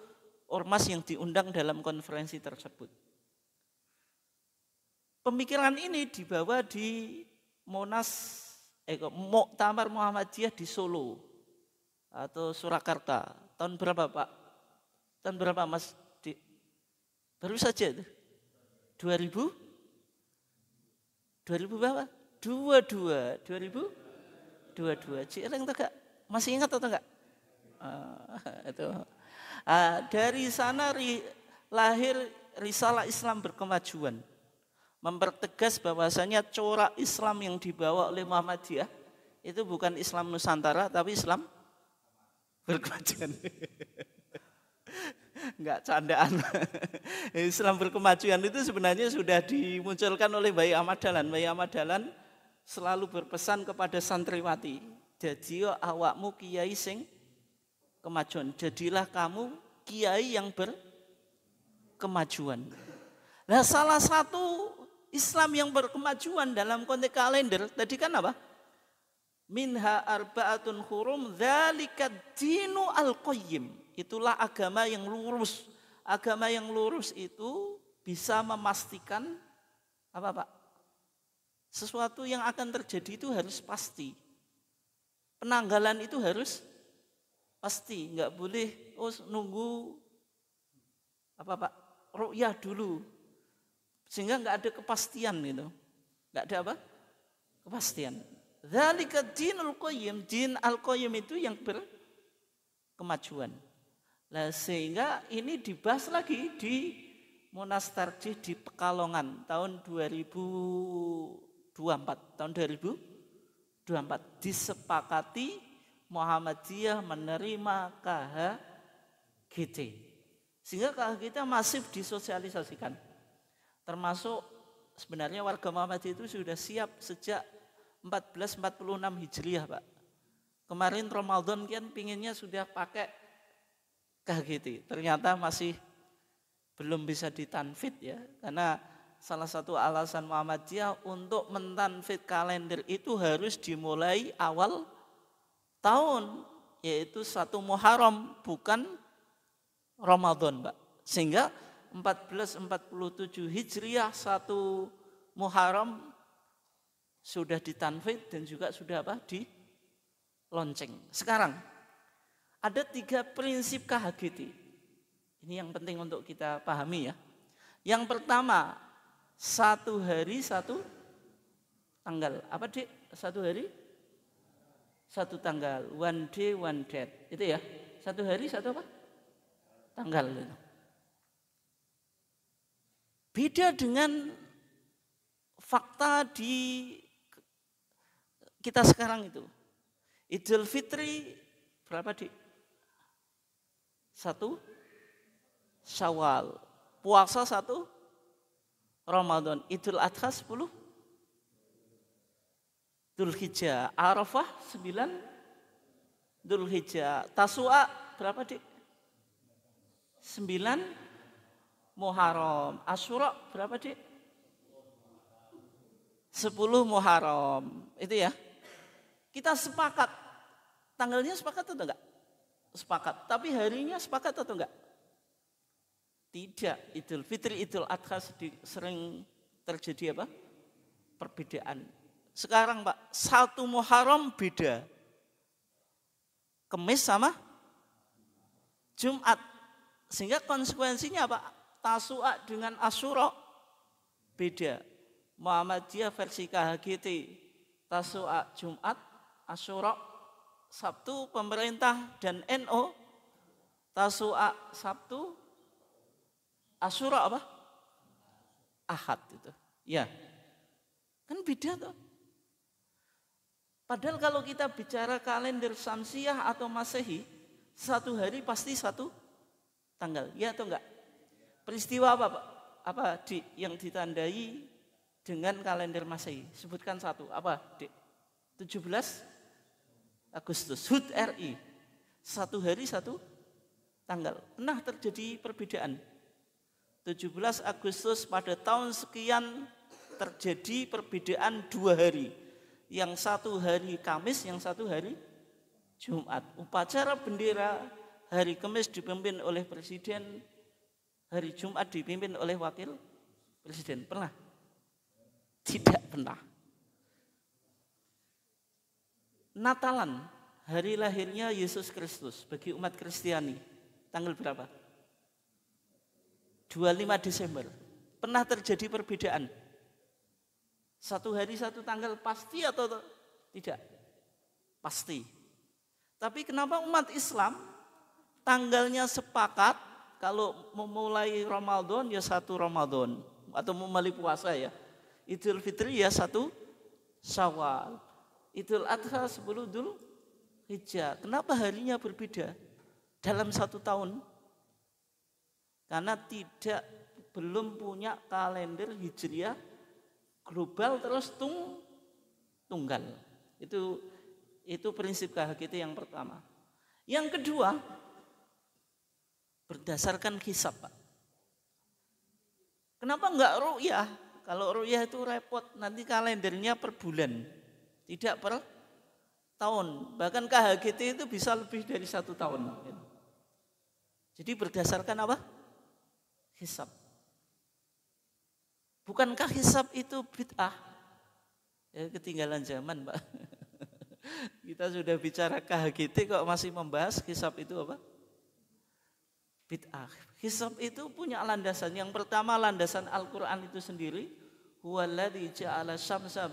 ormas yang diundang dalam konferensi tersebut. Pemikiran ini dibawa di Muktamar Muhammadiyah di Solo atau Surakarta. Tahun berapa Pak? Tahun berapa Mas? Baru saja itu. 2000 berapa? 2022. Cireng atau enggak? Masih ingat atau enggak? Itu. Dari sana lahir risalah Islam berkemajuan. Mempertegas bahwasanya corak Islam yang dibawa oleh Muhammadiyah itu bukan Islam Nusantara tapi Islam berkemajuan. Enggak candaan. Islam berkemajuan itu sebenarnya sudah dimunculkan oleh Bayi Ahmad Dahlan. Bayi Ahmad Dahlan selalu berpesan kepada santriwati, jadiyo awakmu kiai sing kemajuan. Jadilah kamu kiai yang berkemajuan. Nah, salah satu Islam yang berkemajuan dalam konteks kalender tadi kan apa? Minha arba'atun hurum dzalika dinu al-qayyim. Itulah agama yang lurus. Agama yang lurus itu bisa memastikan apa Pak? Sesuatu yang akan terjadi itu harus pasti. Penanggalan itu harus pasti. Enggak boleh nunggu apa Pak? Ru'yah dulu. Sehingga enggak ada kepastian gitu. Enggak ada apa? Kepastian. Dzalika dinul qayyim. Din al-qayyim itu yang berkemajuan. Nah, sehingga ini dibahas lagi di Munas Tarjih di Pekalongan tahun 2024. Tahun 2024 disepakati Muhammadiyah menerima KHGT. Sehingga KHGT masif disosialisasikan. Termasuk sebenarnya warga Muhammadiyah itu sudah siap sejak 1446 Hijriah, Pak. Kemarin Ramadan kan pinginnya sudah pakai KHGT, ternyata masih belum bisa ditanfid ya, karena salah satu alasan Muhammadiyah untuk mentanfid kalender itu harus dimulai awal tahun, yaitu 1 Muharram bukan Ramadan, Pak. Sehingga 1447 Hijriah 1 Muharram sudah ditanfid dan juga sudah apa? Dilonceng. Sekarang ada 3 prinsip KHGT. Ini yang penting untuk kita pahami ya. Yang pertama, 1 hari 1 tanggal. Apa Dik? 1 hari 1 tanggal. One day, one date. Itu ya. 1 hari 1 apa? Tanggal. Beda dengan fakta di kita sekarang itu. Idul Fitri berapa Dik? 1 Syawal, puasa 1 Ramadan, Idul Adha 10 Dzulhijjah, Arafah 9 Dzulhijjah, Tasu'a berapa Dik? 9 Muharram, Asyura berapa Dik? 10 Muharram, itu ya. Kita sepakat, tanggalnya sepakat atau enggak? Sepakat, tapi harinya sepakat atau enggak? Tidak. Idul Fitri, Idul Adha sering terjadi apa? Perbedaan. Sekarang Pak, 1 Muharram beda. Kamis sama Jumat. Sehingga konsekuensinya apa? Tasu'a dengan Asyura beda. Muhammadiyah versi KHGT, Tasu'a Jumat, Asyura Sabtu pemerintah dan NU, Tasu'a Sabtu, Asyura apa? Ahad itu. Ya. Kan beda tuh. Padahal kalau kita bicara kalender Syamsiah atau Masehi, 1 hari pasti 1 tanggal. Ya atau enggak? Peristiwa apa Pak? Apa yang ditandai dengan kalender Masehi? Sebutkan 1. Apa Dik? 17 Agustus, HUT RI. 1 hari 1 tanggal. Pernah terjadi perbedaan. 17 Agustus pada tahun sekian terjadi perbedaan 2 hari. Yang 1 hari Kamis, yang 1 hari Jumat. Upacara bendera hari Kamis dipimpin oleh Presiden, hari Jumat dipimpin oleh Wakil Presiden. Pernah? Tidak pernah. Natalan, hari lahirnya Yesus Kristus bagi umat Kristiani, tanggal berapa? 25 Desember. Pernah terjadi perbedaan? 1 hari 1 tanggal pasti atau tidak? Pasti. Tapi kenapa umat Islam tanggalnya sepakat, kalau memulai Ramadan ya 1 Ramadan atau memulai puasa ya. Idul Fitri ya 1 Syawal. Idul Adha 10 Dzulhijjah. Kenapa harinya berbeda dalam 1 tahun? Karena belum punya kalender Hijriah global terus tunggal. Itu prinsip KHGT yang pertama. Yang kedua, berdasarkan hisab, Pak. Kenapa enggak ru'yah? Kalau ru'yah itu repot, nanti kalendernya per bulan, tidak per tahun. Bahkan KHGT itu bisa lebih dari 1 tahun. Jadi berdasarkan apa? Hisab. Bukankah hisab itu bid'ah? Ya, ketinggalan zaman, Pak. Kita sudah bicara KHGT kok masih membahas hisab itu apa? Bid'ah. Hisab itu punya landasan. Yang pertama landasan Al-Quran itu sendiri. Huwaladzi ja'ala syamsa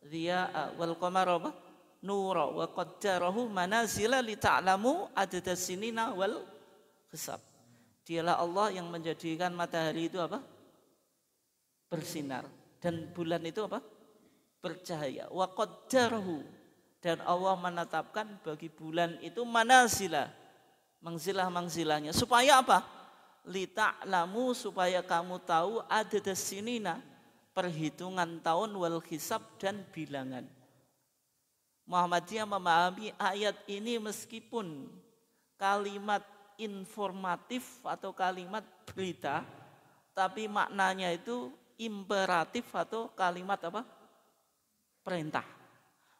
dhiya'a wal qamara nura wa qaddarahu manazila li ta'lamu adadas sinina wal hisab. Dialah Allah yang menjadikan matahari itu apa? Bersinar. Dan bulan itu apa? Bercahaya. Wa qaddarahu. Dan Allah menetapkan bagi bulan itu manazila. Mangzilah-mangzilahnya. Supaya apa? Li ta'lamu, supaya kamu tahu adadas sinina. Perhitungan tahun wal hisab dan bilangan. Muhammadiyah memahami ayat ini meskipun kalimat informatif atau kalimat berita, tapi maknanya itu imperatif atau kalimat apa? Perintah.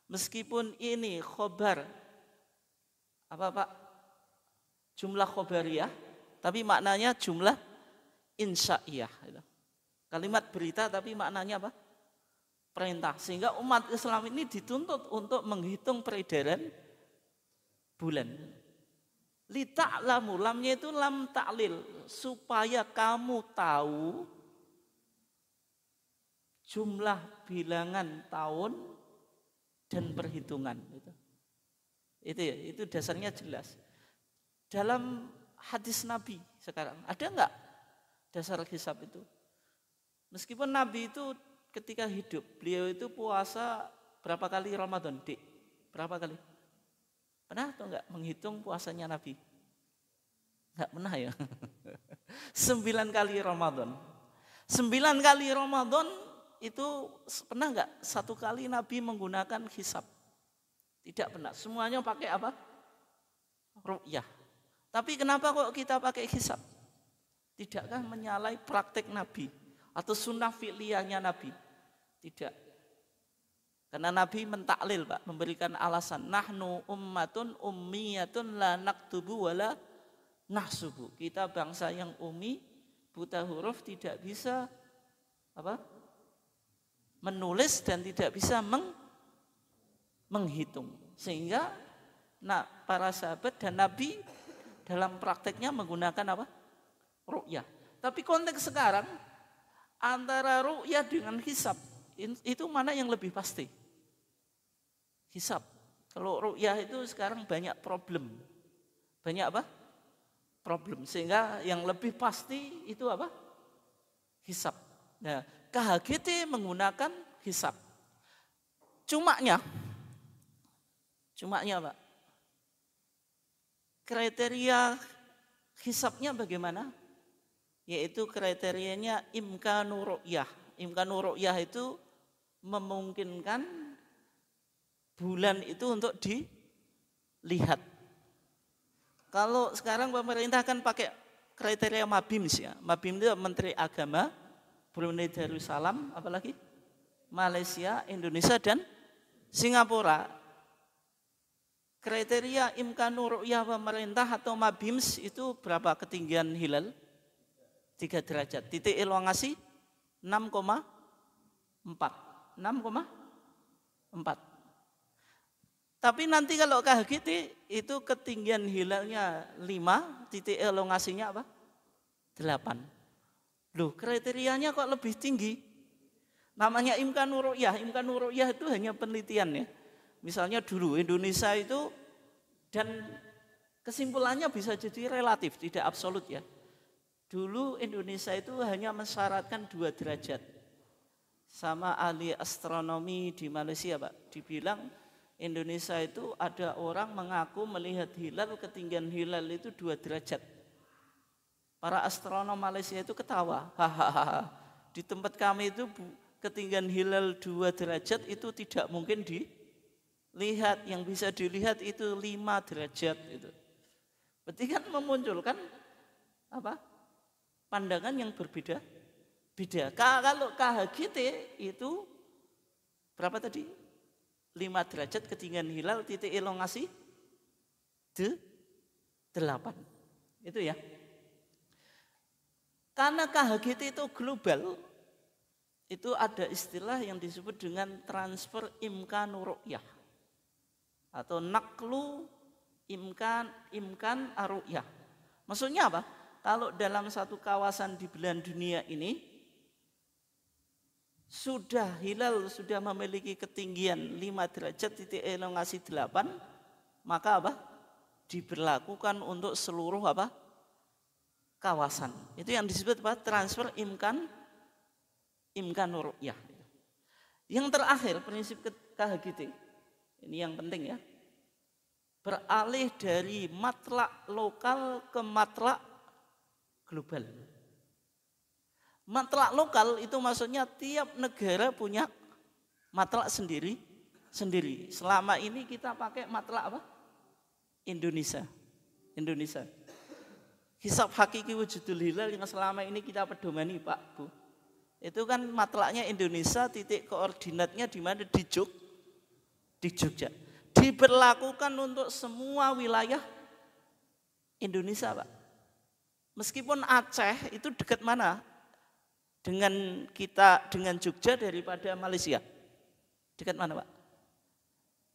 Meskipun ini khobar, apa Pak? Jumlah khobariyah, tapi maknanya jumlah insya'iyah. Kalimat berita tapi maknanya apa? Perintah. Sehingga umat Islam ini dituntut untuk menghitung peredaran bulan. Li ta'lamu, lamnya itu lam ta'lil, supaya kamu tahu jumlah bilangan tahun dan perhitungan. Itu dasarnya jelas. Dalam hadis Nabi sekarang ada enggak dasar hisab itu? Meskipun Nabi itu ketika hidup, beliau itu puasa berapa kali Ramadan, Dik? Berapa kali? Pernah atau enggak menghitung puasanya Nabi? Enggak pernah ya? 9 kali Ramadan. 9 kali Ramadan itu pernah enggak 1 kali Nabi menggunakan hisab? Tidak pernah. Semuanya pakai apa? Ru'yah. Tapi kenapa kok kita pakai hisab? Tidakkah menyalahi praktek Nabi atau sunnah fi'liyahnya Nabi? Tidak. Karena Nabi mentaklil, Pak, memberikan alasan. Nahnu ummatun ummiyatun la naktubu wala nahsubu. Kita bangsa yang ummi, buta huruf, tidak bisa apa? Menulis dan tidak bisa menghitung. Sehingga para sahabat dan Nabi dalam prakteknya menggunakan apa? Ru'yah. Tapi konteks sekarang antara ru'yah dengan hisab itu mana yang lebih pasti? Hisab. Kalau ru'yah itu sekarang banyak problem. Banyak apa? Problem. Sehingga yang lebih pasti itu apa? Hisab. Nah, KHGT menggunakan hisab. Cumanya Pak, kriteria hisabnya bagaimana? Yaitu kriterianya imkanu ru'yah. Imkanu ru'yah itu memungkinkan bulan itu untuk dilihat. Kalau sekarang pemerintah kan pakai kriteria MABIMS ya. MABIMS itu Menteri Agama, Brunei Darussalam, apalagi Malaysia, Indonesia dan Singapura. Kriteria imkanu ru'yah pemerintah atau MABIMS itu berapa ketinggian hilal? 3 derajat. Titik elongasi 6,4. 6,4. Tapi nanti kalau KHGT itu ketinggian hilalnya 5, titik elongasinya apa? 8. Loh, kriterianya kok lebih tinggi? Namanya imkanu ru'yah. Imkanu ru'yah itu hanya penelitian ya. Misalnya dulu Indonesia itu dan Kesimpulannya bisa jadi relatif, tidak absolut ya. Dulu Indonesia itu hanya mensyaratkan 2 derajat. Sama ahli astronomi di Malaysia Pak, dibilang Indonesia itu ada orang mengaku melihat hilal, ketinggian hilal itu 2 derajat. Para astronom Malaysia itu ketawa, hahaha. Di tempat kami itu ketinggian hilal 2 derajat itu tidak mungkin dilihat, yang bisa dilihat itu 5 derajat itu. Berarti kan memunculkan apa? Pandangan yang berbeda. Kalau KHGT itu berapa tadi? 5 derajat ketinggian hilal, titik elongasi 8. Itu ya. Karena KHGT itu global, itu ada istilah yang disebut dengan transfer imkan ru'yah atau naklu imkan aru'yah. Maksudnya apa? Kalau dalam satu kawasan di belahan dunia ini hilal sudah memiliki ketinggian 5 derajat, titik elongasi 8, maka apa? Diberlakukan untuk seluruh apa? Kawasan. Itu yang disebut apa? Transfer imkan ru'yah. Yang terakhir prinsip KHGT. Ini yang penting ya. Beralih dari matlak lokal ke matlak global. Matlak lokal itu maksudnya tiap negara punya matlak sendiri. Selama ini kita pakai matlak apa? Indonesia. Hisab hakiki wujudul hilal yang selama ini kita pedomani Pak Bu. Itu kan matlaknya Indonesia, titik koordinatnya di mana? Di Jogja. Diberlakukan untuk semua wilayah Indonesia Pak. Meskipun Aceh itu dekat mana dengan Jogja daripada Malaysia? Dekat mana Pak?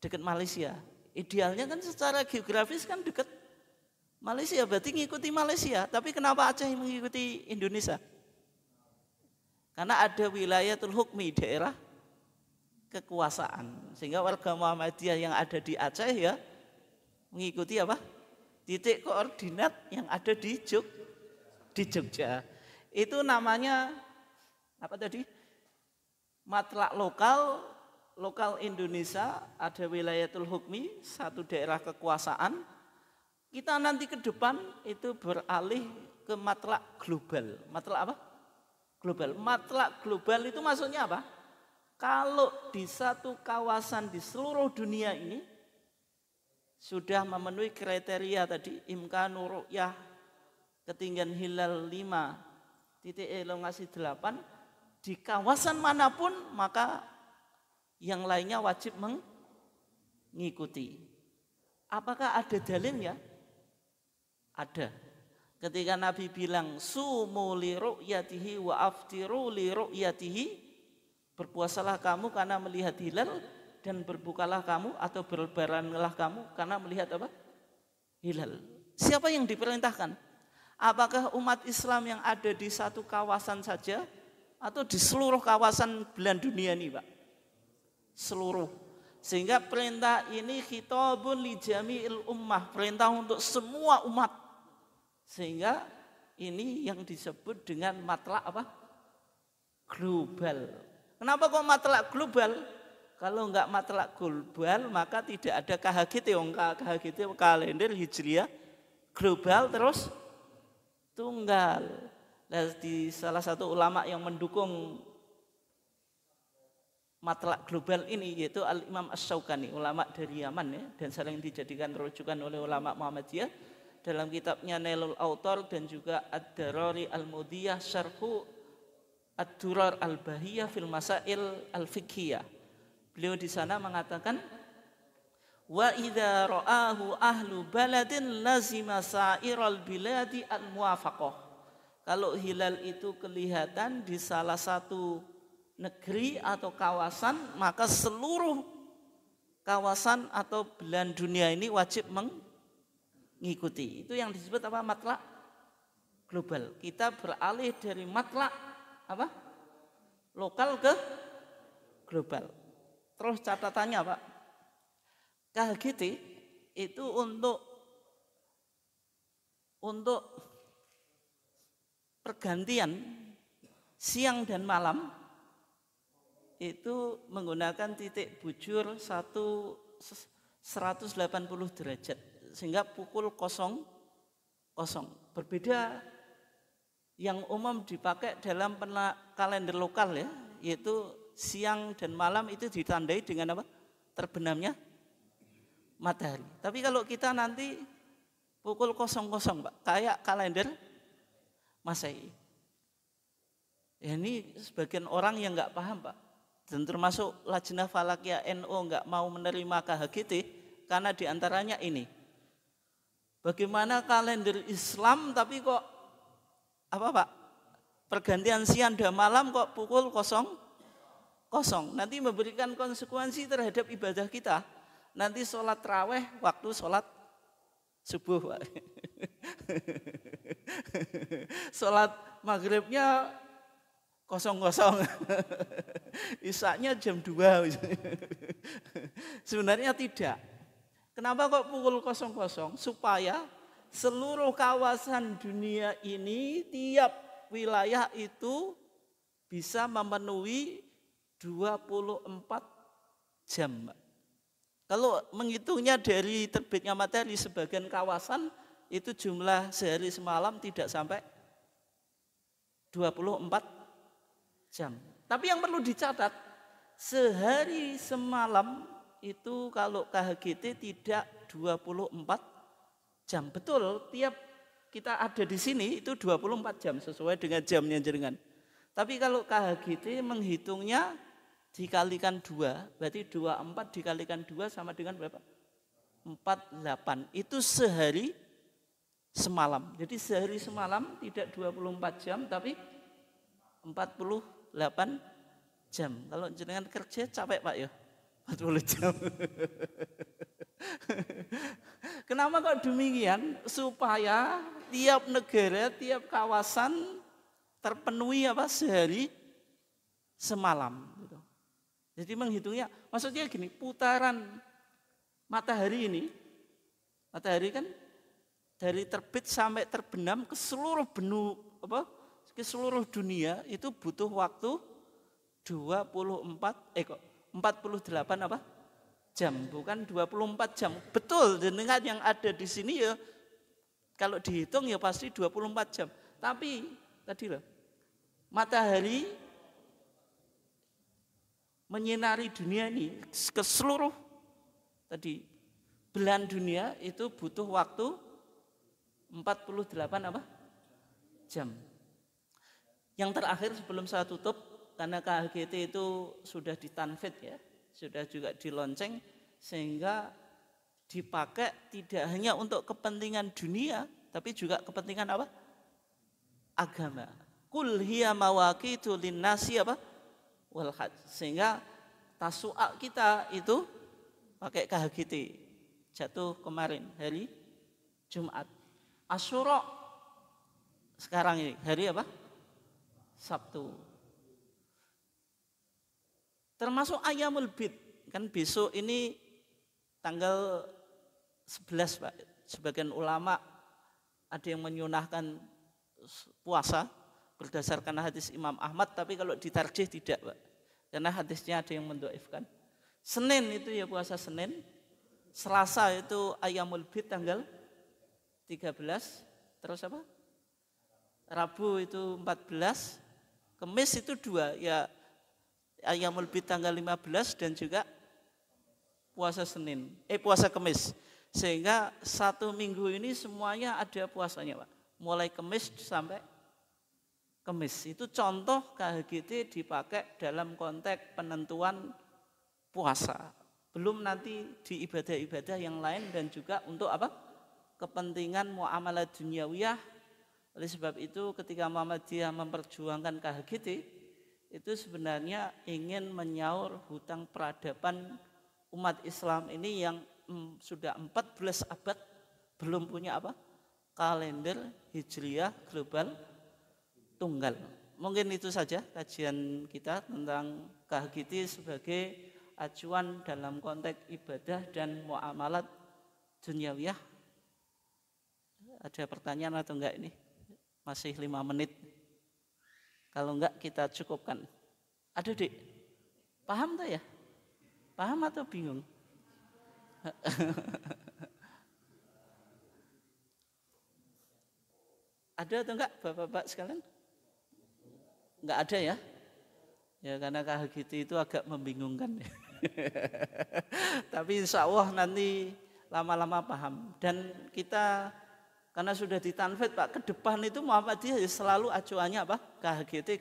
Dekat Malaysia. Idealnya kan secara geografis kan dekat Malaysia, berarti ngikuti Malaysia. Tapi kenapa Aceh mengikuti Indonesia? Karena ada wilayatul hukmi, daerah kekuasaan. Sehingga warga Muhammadiyah yang ada di Aceh ya mengikuti apa? Titik koordinat yang ada di Jogja. Itu namanya apa tadi? Matlak lokal Indonesia, ada wilayatul hukmi, satu daerah kekuasaan. Kita nanti ke depan itu beralih ke matlak global. Matlak apa? Global. Matlak global itu maksudnya apa? Kalau di satu kawasan di seluruh dunia ini sudah memenuhi kriteria tadi, imkanu ru'yah, ketinggian hilal 5, titik elongasi 8, di kawasan manapun maka yang lainnya wajib mengikuti. Apakah ada dalilnya? Ada. Ketika Nabi bilang sumu li ru'yatihi wa aftiru li ru'yatihi, berpuasalah kamu karena melihat hilal dan berbukalah kamu atau berlebaranlah kamu karena melihat apa? Hilal. Siapa yang diperintahkan? Apakah umat Islam yang ada di satu kawasan saja atau di seluruh kawasan belahan dunia ini, Pak? Seluruh. Sehingga perintah ini khitabun li jami'il ummah, perintah untuk semua umat. Sehingga ini yang disebut dengan matlak apa? Global. Kenapa kok matlak global? Kalau enggak matlak global maka tidak ada KHGT. KHGT kalender hijriah global terus tunggal. Dan di salah satu ulama yang mendukung matlak global ini yaitu Al-Imam Asy-Syaukani, ulama dari Yaman ya, dan sering dijadikan rujukan oleh ulama Muhammadiyah dalam kitabnya Nailul Autar dan juga Ad-Darari Al-Mudiyah Syarhu Ad-Durar Al-Bahiyah fil Masail Al-Fiqhiyah. Beliau di sana mengatakan wa idza ra'ahu ahlu baladin lazima sa'iral biladi al-muwafaqah. Kalau hilal itu kelihatan di salah satu negeri atau kawasan, maka seluruh kawasan atau belahan dunia ini wajib mengikuti. Itu yang disebut apa? Matlak global. Kita beralih dari matlak apa? Lokal ke global. Terus catatannya Pak, KHGT itu untuk untuk pergantian siang dan malam itu menggunakan titik bujur 180 derajat sehingga pukul 00. Berbeda yang umum dipakai dalam kalender lokal ya, yaitu siang dan malam itu ditandai dengan apa? Terbenamnya matahari. Tapi kalau kita nanti pukul 00 Pak, kayak kalender Masehi. Ya, ini sebagian orang yang nggak paham Pak, dan termasuk Lajnah Falakiyah NU nggak mau menerima KHGT karena diantaranya ini. Bagaimana kalender Islam tapi kok apa Pak? Pergantian siang dan malam kok pukul 00. Nanti memberikan konsekuensi terhadap ibadah kita. Nanti sholat raweh waktu sholat subuh Pak. Sholat maghribnya 00. Isaknya jam 2. Sebenarnya tidak. Kenapa kok pukul 00? Supaya seluruh kawasan dunia ini tiap wilayah itu bisa memenuhi 24 jam. Kalau menghitungnya dari terbitnya matahari sebagian kawasan itu jumlah sehari semalam tidak sampai 24 jam. Tapi yang perlu dicatat, sehari semalam itu kalau KHGT tidak 24 jam. Betul, tiap kita ada di sini itu 24 jam sesuai dengan jamnya jenengan. Tapi kalau KHGT menghitungnya dikalikan 2, berarti 24 dikalikan 2 sama dengan berapa? 48. Itu sehari semalam. Jadi sehari semalam tidak 24 jam tapi 48 jam. Kalau jenengan kerja capek Pak ya? 40 jam. Kenapa kok demikian? Supaya tiap negara, tiap kawasan terpenuhi apa sehari semalam. Gitu. Jadi menghitungnya, maksudnya gini, putaran matahari ini, matahari kan dari terbit sampai terbenam ke seluruh ke seluruh dunia itu butuh waktu 48 apa? Jam, bukan 24 jam. Betul, dengan yang ada di sini ya kalau dihitung ya pasti 24 jam. Tapi tadi loh, matahari menyinari dunia ini ke seluruh tadi belahan dunia itu butuh waktu 48 apa? Jam. Yang terakhir sebelum saya tutup, karena KHGT itu sudah ditanfid ya, sudah juga dilonceng sehingga dipakai tidak hanya untuk kepentingan dunia tapi juga kepentingan apa? Agama. Kul hiya mawaqitu linnasi apa? Wal hajj. Sehingga tasu'a kita itu pakai KHGT. Jatuh kemarin hari Jumat. Asyura sekarang ini hari apa? Sabtu. Termasuk Ayyamul Bid. Kan besok ini tanggal 11 Pak. Sebagian ulama ada yang menyunahkan puasa berdasarkan hadis Imam Ahmad, tapi kalau ditarjih tidak Pak. Karena hadisnya ada yang mendoifkan. Senin itu ya puasa Senin. Selasa itu Ayyamul Bid tanggal 13. Terus apa? Rabu itu 14. Kemis itu 2 ya. Ayyamul Bid tanggal 15 dan juga puasa puasa Kemis. Sehingga 1 minggu ini semuanya ada puasanya Pak. Mulai Kemis sampai Kemis. Itu contoh KHGT dipakai dalam konteks penentuan puasa. Belum nanti di ibadah-ibadah yang lain dan juga untuk apa? Kepentingan muamalah duniawiyah. Oleh sebab itu ketika Muhammadiyah memperjuangkan KHGT itu sebenarnya ingin menyaur hutang peradaban umat Islam ini yang sudah 14 abad belum punya apa? Kalender Hijriyah global tunggal. Mungkin itu saja kajian kita tentang KHGT sebagai acuan dalam konteks ibadah dan muamalat duniawiyah. Ada pertanyaan atau enggak ini? Masih 5 menit. Kalau enggak kita cukupkan. Ada Dik? Paham tak ya? Paham atau bingung? Ada atau enggak Bapak-bapak sekalian? Enggak ada ya? Ya karena KHGT itu agak membingungkan. Tapi insya Allah nanti lama-lama paham. Dan kita karena sudah ditanfid Pak, ke depan itu Muhammadiyah selalu acuannya apa? KHGT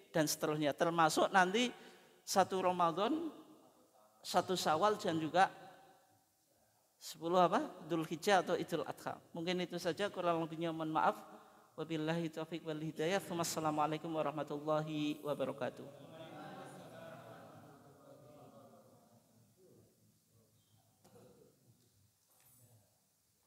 dan seterusnya. Termasuk nanti 1 Ramadan, 1 Syawal dan juga 10 apa? Dzulhijjah atau Idul Adha. Mungkin itu saja, kurang lebihnya mohon maaf. Wabillahi taufiq wal hidayah. Wassalamualaikum warahmatullahi wabarakatuh.